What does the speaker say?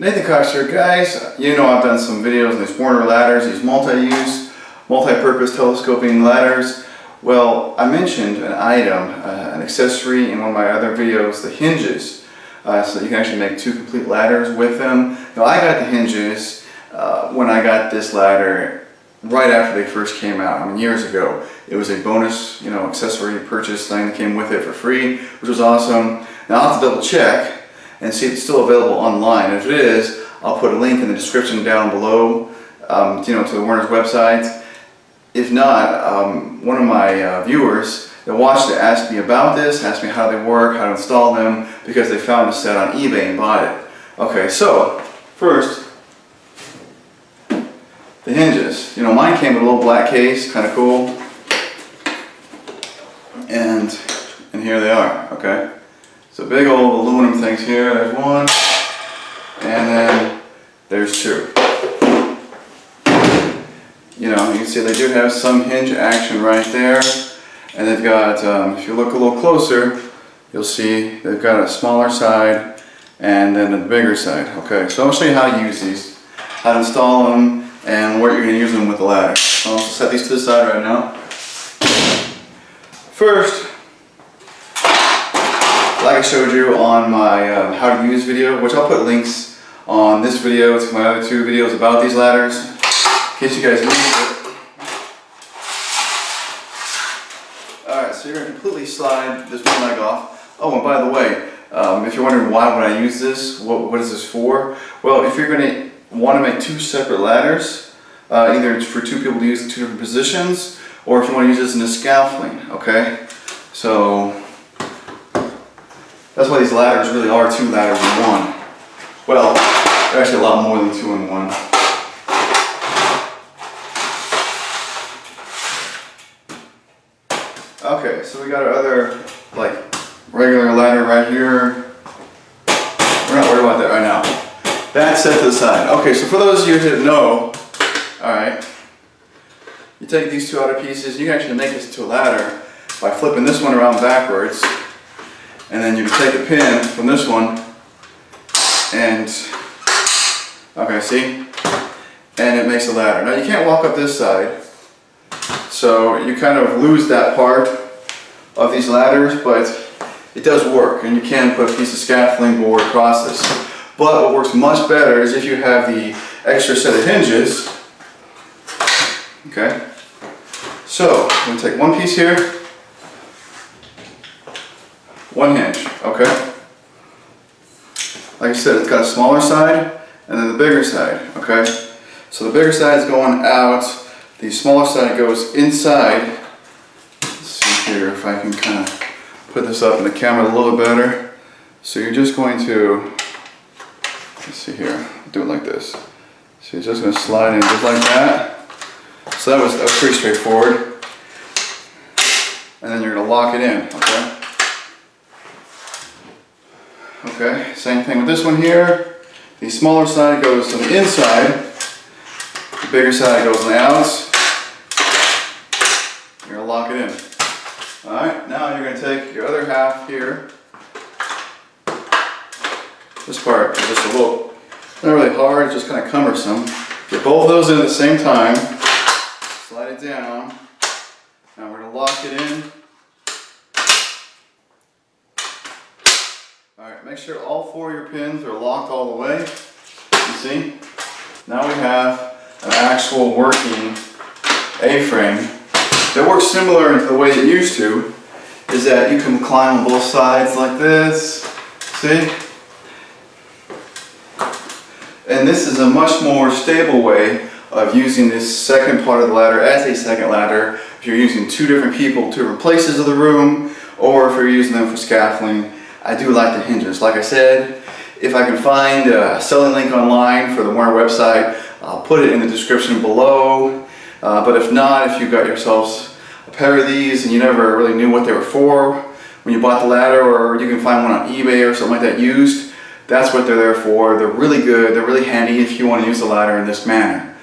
Nathan Cox here, guys. You know I've done some videos on these Werner ladders, these multi-use, multi-purpose telescoping ladders. Well, I mentioned an item, an accessory in one of my other videos, the hinges. So you can actually make two complete ladders with them. Now I got the hinges when I got this ladder right after they first came out. I mean, years ago. It was a bonus, accessory purchase thing that came with it for free, which was awesome. Now I'll have to double check and see if it's still available online. If it is, I'll put a link in the description down below, to the Werner's website. If not, one of my viewers that watched it asked me about this, asked me how they work, how to install them, because they found a set on eBay and bought it. Okay, so first, the hinges. Mine came with a little black case, kind of cool, and here they are. Okay. So big old aluminum things here, there's one, and then there's two. You can see they do have some hinge action right there, and they've got, if you look a little closer, you'll see they've got a smaller side and then a bigger side. Okay, so I'll show you how to use these, how to install them, and what you're going to use them with the ladder. I'll set these to the side right now. First, like I showed you on my how to use video, which I'll put links on this video to my other two videos about these ladders, in case you guys need it. Alright, so you're going to completely slide this one leg off. Oh, and by the way, if you're wondering why would I use this, what is this for? Well, if you're going to want to make two separate ladders, either it's for two people to use in two different positions, or if you want to use this in a scaffolding, okay? So that's why these ladders really are two ladders in one. Well, they're actually a lot more than two in one. Okay, so we got our other, regular ladder right here. We're not worried about that right now. That's set to the side. Okay, so for those of you who didn't know, alright, you take these two outer pieces, you can actually make this into a ladder by flipping this one around backwards. And then you can take a pin from this one and, okay, see? And it makes a ladder. Now you can't walk up this side, so you kind of lose that part of these ladders, but it does work, and you can put a piece of scaffolding board across this. But what works much better is if you have the extra set of hinges. Okay? So, I'm going to take one piece here. One hinge, okay? Like I said, it's got a smaller side and then the bigger side, okay? So the bigger side is going out, the smaller side goes inside. Let's see here if I can kind of put this up in the camera a little bit better. So you're just going to, let's see here, do it like this. So you're just going to slide in just like that. So that was pretty straightforward. And then you're going to lock it in, okay? Okay, same thing with this one here. The smaller side goes to the inside, the bigger side goes on the outs. You're going to lock it in. Alright, now you're going to take your other half here. This part is just a little, not really hard, it's just kind of cumbersome. Get both of those in at the same time, slide it down. Now we're going to lock it in. Alright, make sure all four of your pins are locked all the way. You see? Now we have an actual working A-frame that works similar to the way it used to, is that you can climb on both sides like this. See? And this is a much more stable way of using this second part of the ladder as a second ladder if you're using two different people, two different places of the room, or if you're using them for scaffolding. I do like the hinges. Like I said, if I can find a selling link online for the Werner website, I'll put it in the description below. But if not, if you got yourselves a pair of these and you never really knew what they were for when you bought the ladder, or you can find one on eBay or something like that used, that's what they're there for. They're really good. They're really handy if you want to use the ladder in this manner.